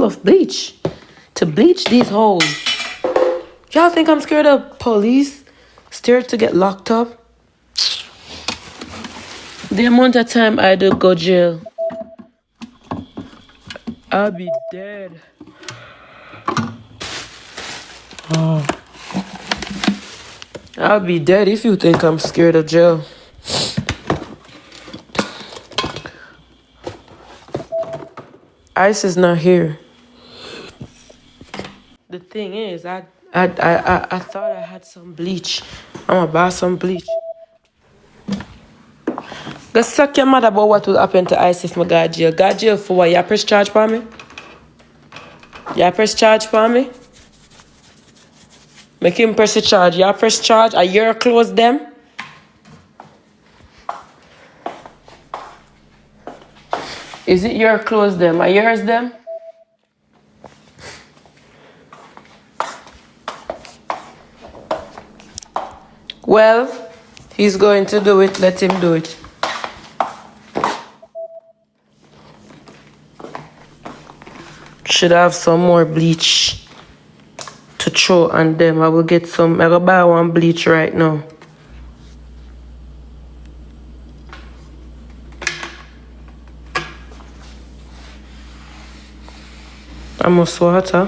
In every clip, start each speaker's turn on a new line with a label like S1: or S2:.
S1: of bleach to bleach these hoes. Y'all think I'm scared of police? Scared to get locked up? The amount of time I do go jail, I'll be dead. Oh. I'll be dead if you think I'm scared of jail. Ice is not here. The thing is, I thought I had some bleach. I'm gonna buy some bleach. Go suck your mother about what will happen to Ice if I got jail. Got jail for what? You press charge for me? You press charge for me? Make him press the charge. You press charge. Are your close them? Is it your close them? Are yours them? Well, he's going to do it. Let him do it. Should have some more bleach to throw on them. I will get some. I will buy one bleach right now. I must water.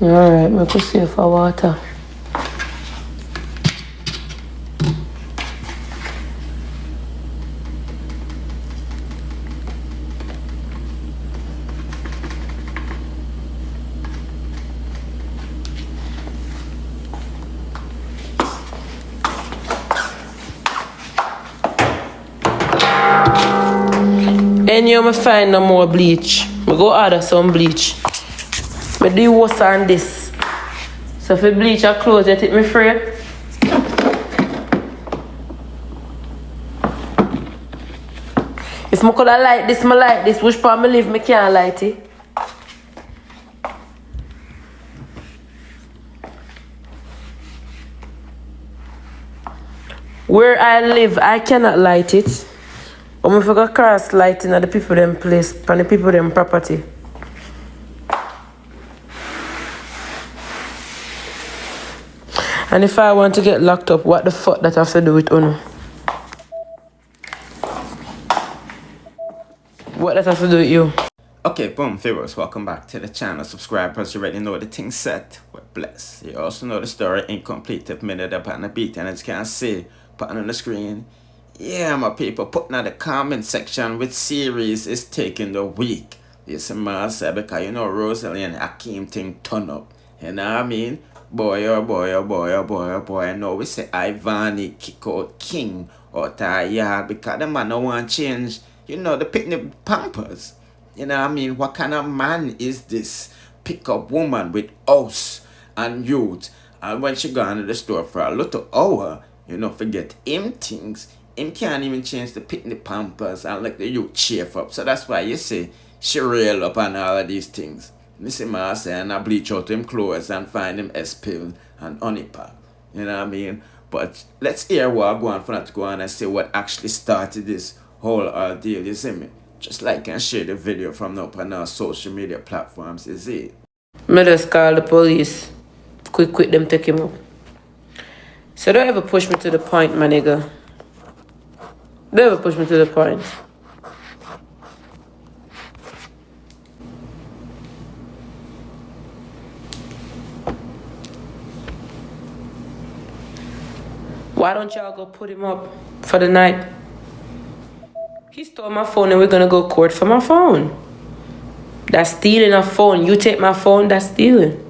S1: Alright, I could see for water. And you may find no more bleach. I go order some bleach. But do worse on this. So if you bleach your clothes, you take me free. If I could have light this, I like this. Which part I live, I can't light it. Where I live, I cannot light it. But if I go cross lighting at the people them place, and the people them property. And if I want to get locked up, what the fuck that I have to do with Uno? What that have to do with you?
S2: Okay, boom, viewers, welcome back to the channel. Subscribers, you already know the thing set. We're blessed. You also know the story incomplete if minute up on the beat, and as you can see, putting on the screen. Yeah, my people, putting in the comment section which series is taking the week. You see, man, because you know Rosealee and AKEEM thing turn up. You know what I mean? Boy, oh boy, oh boy, oh boy, oh boy. I know we say Ivany kick out King out of yard because the man don't want change. You know, the picnic Pampers. You know what I mean? What kind of man is this? Pick up woman with house and youth. And when she gone to the store for a little hour, you know, forget him things. Him can't even change the picnic Pampers and let the youth chafe up. So that's why you see she rail up on all of these things. You see my saying I bleach out him clothes and find him S-pill and honey pack. You know what I mean? But let's hear what I go on for that to go on and see what actually started this whole ordeal, you see me? Just like and share the video from now on our social media platforms, you see?
S1: Me just call the police. Quick them take him up. So don't ever push me to the point, my nigga. Don't ever push me to the point. Why don't y'all go put him up for the night? He stole my phone and we're gonna go court for my phone. That's stealing a phone. You take my phone, that's stealing.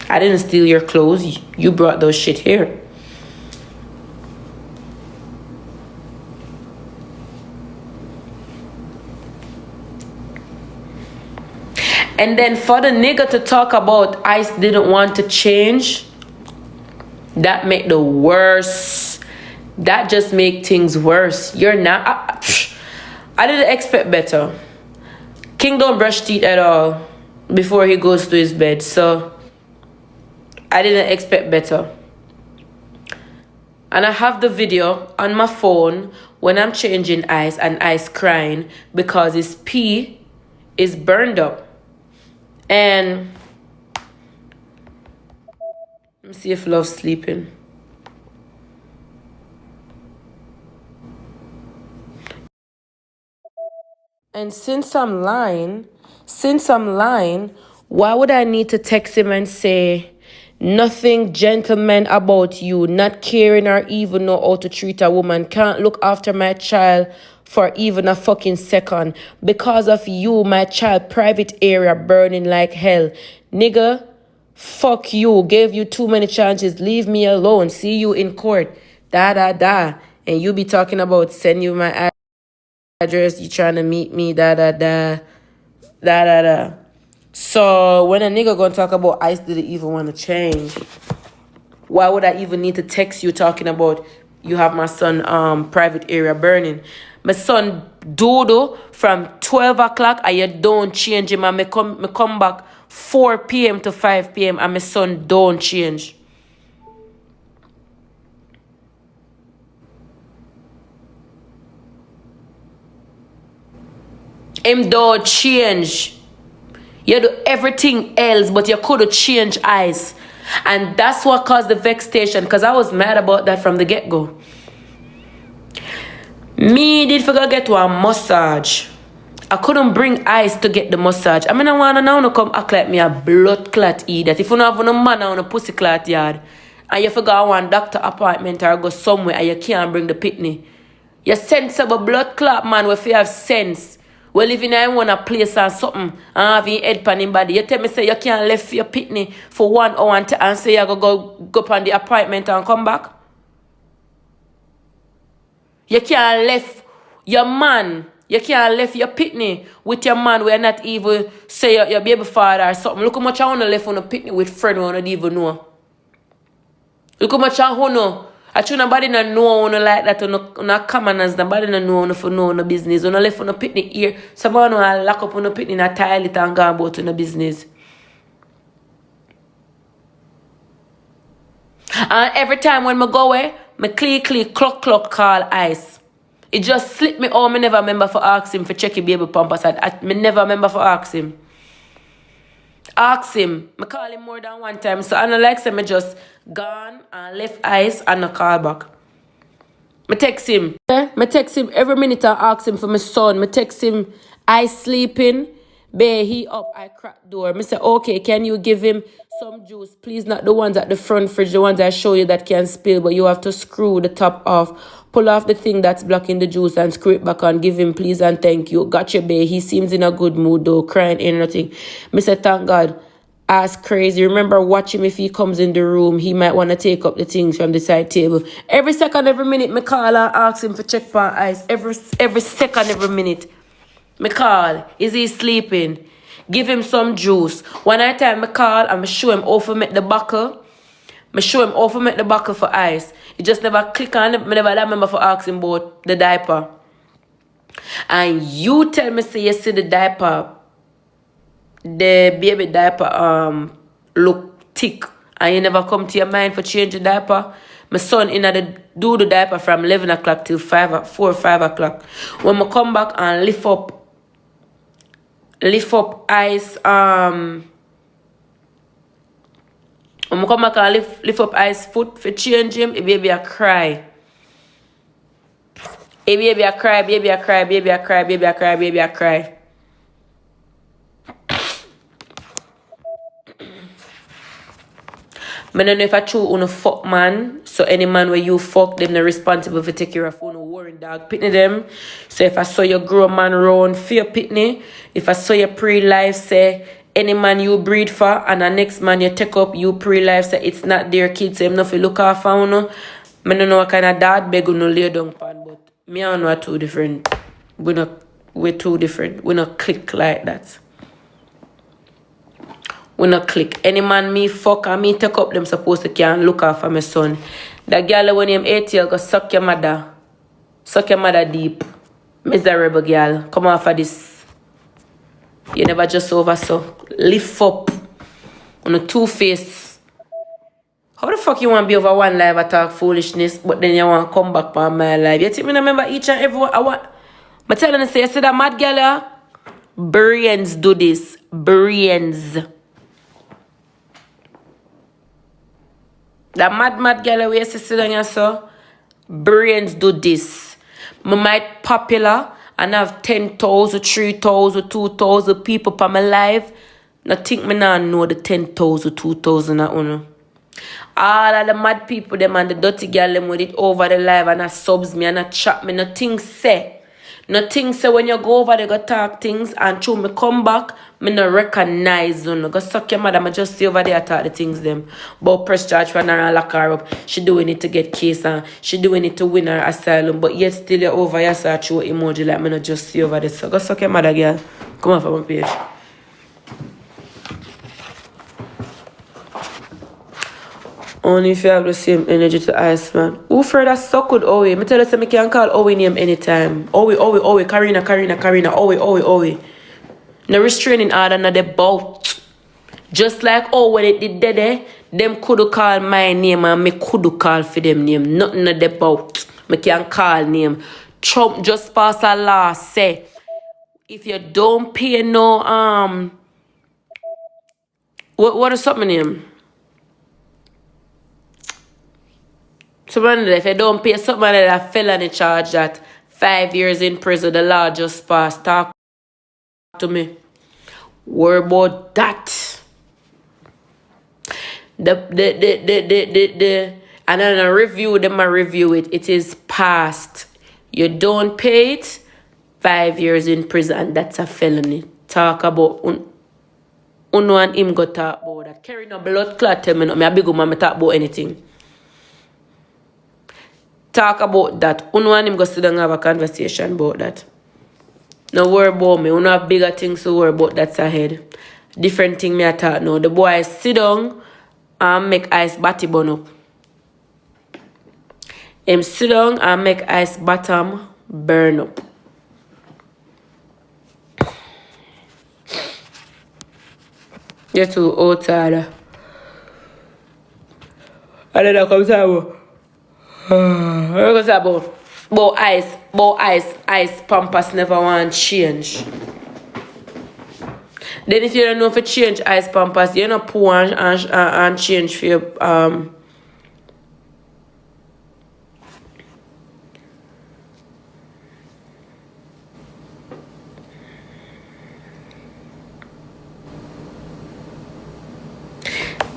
S1: I didn't steal your clothes. You brought those shit here. And then for the nigga to talk about Ice didn't want to change, that make the worse. That just make things worse. You're not. I didn't expect better. King don't brush teeth at all before he goes to his bed. So I didn't expect better. And I have the video on my phone when I'm changing ice and ice crying because his pee is burned up. And let me see if Love's sleeping. And since I'm lying, why would I need to text him and say nothing gentleman about you, not caring or even know how to treat a woman, can't look after my child for even a fucking second. Because of you, my child private area burning like hell. Nigga, fuck you, gave you too many chances, leave me alone, see you in court, da da da. And you be talking about send you my address, you trying to meet me, da da da, da da da. So when a nigga gonna talk about Ice didn't even want to change, why would I even need to text you talking about you have my son private area burning? My son DooDoo from 12 o'clock and you don't change him, and me come back 4 p.m. to 5 p.m. and my son don't change. Him don't change. You do everything else, but you could change Ice. And that's what caused the vexation, because I was mad about that from the get-go. Me did forget get to a massage. I couldn't bring Ice to get the massage. I mean, I want to now come act like me a blood clot idiot. If you don't have no man on a pussy clot yard, and you forgot one doctor appointment or go somewhere and you can't bring the pitney, you sensible blood clot man if you have sense. We live in one place or something and have your head pan in body. You tell me say you can't left your pitney for 1 hour and say you go up on the appointment and come back. You can't left your man. You can't left your pitney with your man where not even say your baby father or something. Look how much I want to left on a pitney with friend who don't even know. Look how much I want to. I think nobody no know like that on a commoners. Nobody no know for no business. On left on a pitney here. Someone no lock up on a pitney in a toilet and go about on a business. And every time when I go away, I click, clock, call Ice. It just slipped me out. I never remember for ask him for check your baby Pampers. I never remember for ask him. Ask him. I call him more than one time. So I don't like him. I just gone and left Ice and no call back. I text him. I text him every minute and ask him for my son. I text him, Ice sleeping. Bae, he up, I crack door. I say, okay, can you give him some juice? Please, not the ones at the front fridge, the ones I show you that can spill, but you have to screw the top off. Pull off the thing that's blocking the juice and screw it back on. Give him, please, and thank you. Gotcha, bae. He seems in a good mood, though. Crying, ain't nothing. I say, thank God. Ask crazy. Remember, watch him if he comes in the room. He might want to take up the things from the side table. Every second, every minute, me call and ask him for check for Ice. Every second, every minute. Me call. Is he sleeping? Give him some juice. One night time me call and me show him how to make the buckle. Me show him how to make the buckle for Ice. He just never click on it. Me never remember for asking about the diaper. And you tell me say you see the diaper, the baby diaper look thick, and you never come to your mind for change the diaper. My son do the diaper from 11 o'clock till 4 or 5 o'clock. When I come back and lift up Ice, when I come back and lift up Ice foot for change him, baby I cry. Baby I cry, baby I cry, baby I cry, baby I cry, baby I cry. I don't know if I true on a fuck man. So any man where you fuck them, they're responsible for taking care of phone or worrying dog pitney them. So if I saw your grown man round for your pitney, if I saw your pre-life say any man you breed for and the next man you take up you pre-life say it's not their kids, so I'm not look after you. I don't know what kind of dad beg no lay down pan, but me and you are two different. We're two different. We not click like that. We not click. Any man me fuck and me take up them supposed to can look after my son. That girl when him 8 years go suck your mother. Suck your mother deep. Miserable girl. Come off of this. You never just over so. Lift up. On a two-face. How the fuck you want to be over one live and talk foolishness, but then you want to come back on my live? You think me remember each and every one? I'm telling you, say, you see that mad girl, yeah? Brains do this. Brains. That mad girl where you sit down here, so brains do this. I might popular and have 10,000, 3,000, 2,000 people on my live. Now think me now know the 10,000, 2,000 at uno. All of the mad people, them and the dirty girl, them with it over the live and I subs me and I chat me. Nothing say. Nothing say when you go over there, go talk things and through me come back, me no recognize you. Go suck your mother, I just see over there talk the things them. But press charge for her and lock her up. She doing it to get case and she doing it to win her asylum. But yet still you're over here, so I throw emoji like me no just see over there. So go suck your mother, girl. Come on for my page. Only if you have the same energy to Iceman. Who further suck with Owe? Me tell you, I can call Owe name anytime. Owe, Karina, Owe. No restraining order, not the bout. Just like when it did there, them could call my name and me could call for them name. Nothing of the bout. Me can call name. Trump just passed a law say, if you don't pay no, what is something name? Someone if you don't pay something that a felony charge that 5 years in prison, the law just passed. Talk to me. Worry about that. And then I review them, I review it. It is passed. You don't pay it, 5 years in prison, and that's a felony. Talk about Uno and him go talk about that. Carry no blood clot tell me no. Me a big woman, me talk about anything. Talk about that. Uno and him go sit down and have a conversation about that. No worry about me. Uno have bigger things to worry about that's ahead. Different thing me I talk now. The boy sit down and make ice batty burn up. Him sit down and make ice bottom burn up. You're too outside. And then I come to about ice, Pampers never want change. Then if you don't know if you change ice Pampers, you know pour and change for your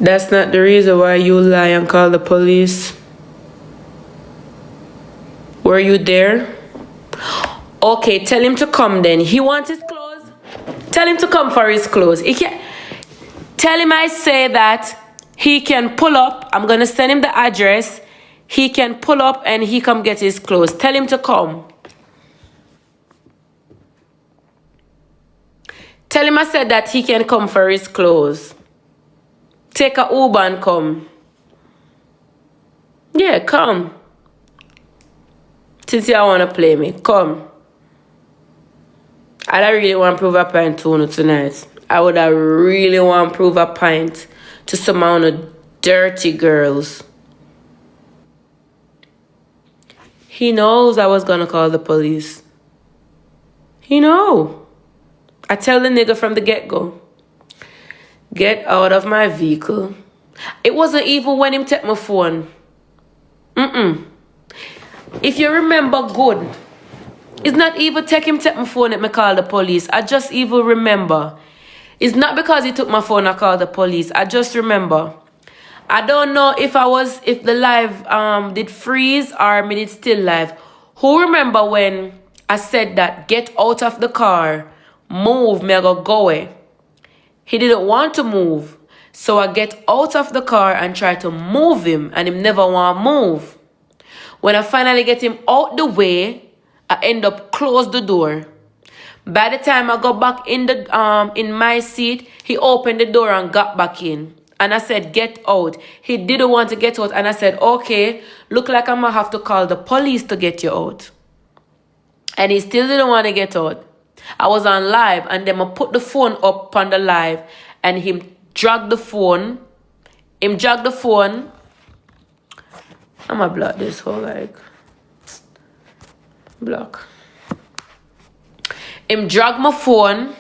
S1: That's not the reason why you lie and call the police. Were you there? Okay, tell him to come then. He wants his clothes. Tell him to come for his clothes. He can tell him I say that he can pull up. I'm gonna send him the address. He can pull up and he come get his clothes. Tell him to come. Tell him I said that he can come for his clothes. Take a Uber and come. Yeah, come. Since you want to play me, come. I don't really want to prove a pint to you tonight. I would really want to prove a pint to some of the dirty girls. He knows I was going to call the police. He know. I tell the nigga from the get-go. Get out of my vehicle. It wasn't even when him take my phone. If you remember good, it's not even take my phone that me call the police. I just even remember. It's not because he took my phone I called the police. I just remember. I don't know if the live did freeze or me did still live. Who remember when I said that get out of the car, move, me I go away. He didn't want to move. So I get out of the car and try to move him and him never want to move. When I finally get him out the way, I end up close the door. By the time I got back in my seat, he opened the door and got back in. And I said, get out. He didn't want to get out. And I said, okay, look like I'm going to have to call the police to get you out. And he still didn't want to get out. I was on live and then I put the phone up on the live and him dragged the phone. I'ma block this whole like block. Him drag my phone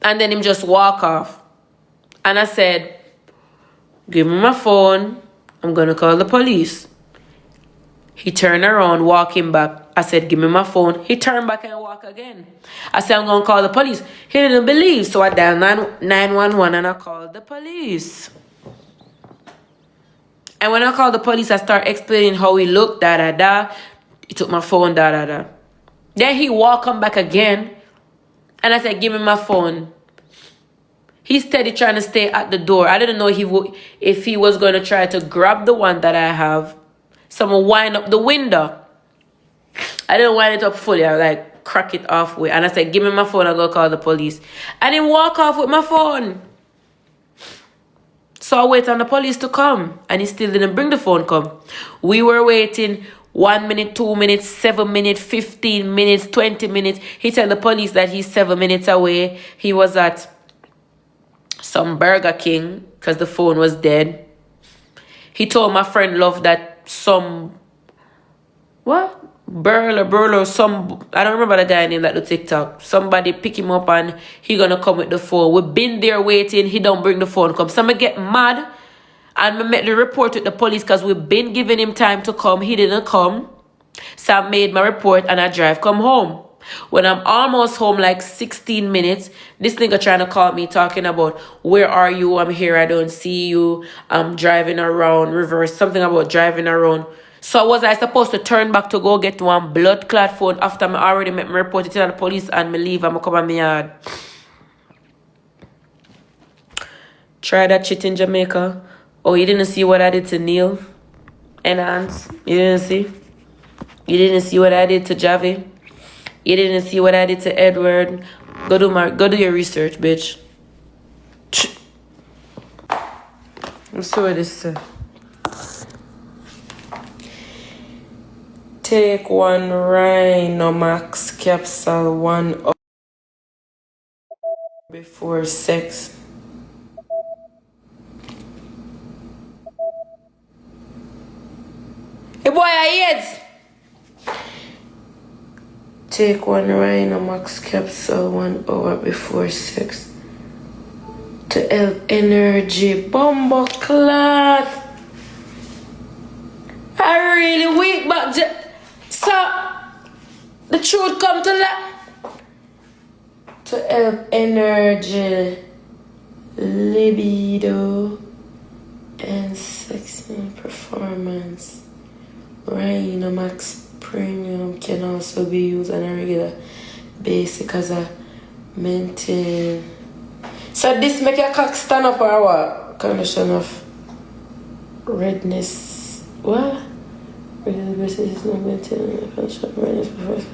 S1: and then him just walk off. And I said, give me my phone. I'm gonna call the police. He turned around, walking back. I said, give me my phone. He turned back and walked again. I said, I'm gonna call the police. He didn't believe, so I dialed 911 and I called the police. And when I called the police, I started explaining how he looked, da da da. He took my phone, da da da. Then he walked come back again. And I said, give me my phone. He steady trying to stay at the door. I didn't know if he was going to try to grab the one that I have. Someone wind up the window. I didn't wind it up fully. I like crack it halfway. And I said, give me my phone. I'll go call the police. And he walk off with my phone. So I wait on the police to come. And he still didn't bring the phone come. We were waiting 1 minute, 2 minutes, 7 minutes, 15 minutes, 20 minutes. He told the police that he's 7 minutes away. He was at some Burger King because the phone was dead. He told my friend Love that some Burler, some, I don't remember the guy name that the TikTok. Somebody pick him up and he gonna come with the phone. We've been there waiting. He don't bring the phone come. So I get mad and I made the report with the police because we've been giving him time to come. He didn't come. So I made my report and I drive come home. When I'm almost home, like 16 minutes, this nigga trying to call me talking about, where are you? I'm here. I don't see you. I'm driving around, reverse, something about driving around. So was I supposed to turn back to go get one blood clot phone after I already made my report to the police and me leave and I come on my yard? Try that shit in Jamaica. Oh, you didn't see what I did to Neil and Hans? You didn't see? You didn't see what I did to Javi? You didn't see what I did to Edward? Go do your research, bitch. Let's see what this says. Take one Rhino Max capsule 1 hour before sex. Hey boy, I hate. Take one Rhino Max capsule 1 hour before sex to help energy. Bumbo clot. I really weak, but so the truth come to light. To help energy, libido, and sexual performance. Rhino Max Premium can also be used on a regular basis as a maintain. So this make your cock stand up or what? Condition of redness. What? Regular basis is not maintaining a condition of redness.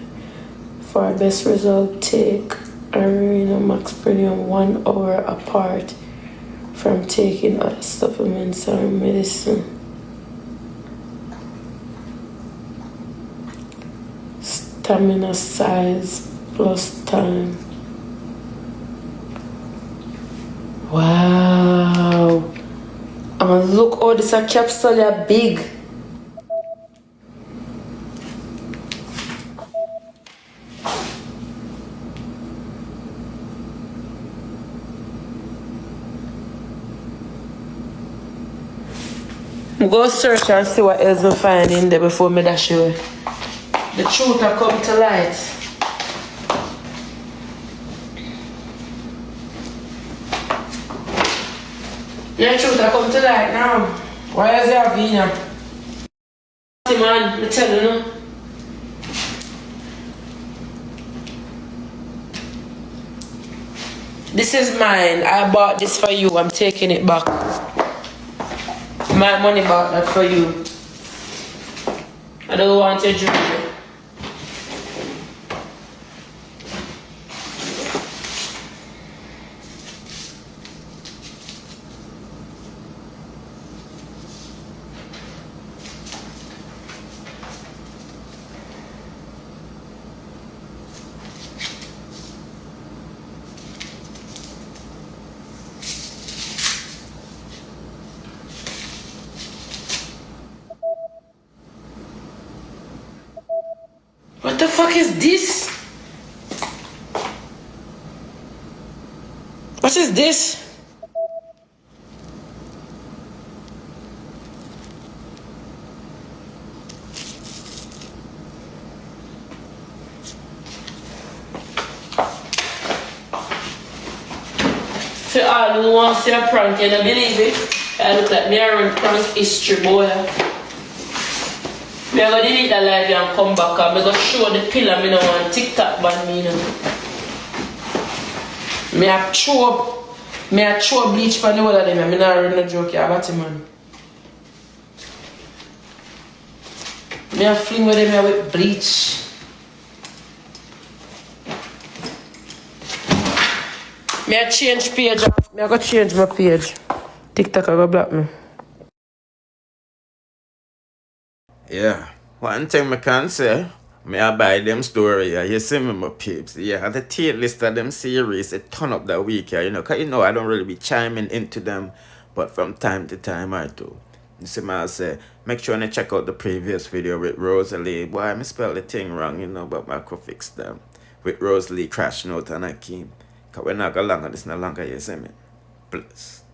S1: For best result, take a Rhino Max Premium 1 hour apart from taking other supplements or medicine. Stamina size plus time. Wow. And look, oh, this a capsule are big. Go search and see what else we find in there before me dash you. The truth will come to light. The truth will come to light now. Why is there a vina? Man, I tell you no. This is mine. I bought this for you. I'm taking it back. My money bought that for you. I don't want your jewelry. fuck is this? What is this? For all who want to see a prank, you don't believe it? I look like me around prank history, boy. Me go delete the live and come back and me go show the pillar me no want TikTok ban me, you know. Me a throw bleach for the whole of them. I not run no joke here about it, man. Me a fling with them here with bleach. Me a change page. Me a go change my page. TikTok a go block me.
S2: Yeah, one thing I can say, me I buy them story, yeah. You see me, my peeps. Yeah, the tier list of them series, it turn up that week, yeah, you know, cause you know I don't really be chiming into them, but from time to time I do. You see me, I say, make sure you check out the previous video with Rosealee. Boy, I spelled the thing wrong, you know, but I could fix them. With Rosealee crashing out and AKEEM. Cause we're not go longer, this no longer, you see me. Bless.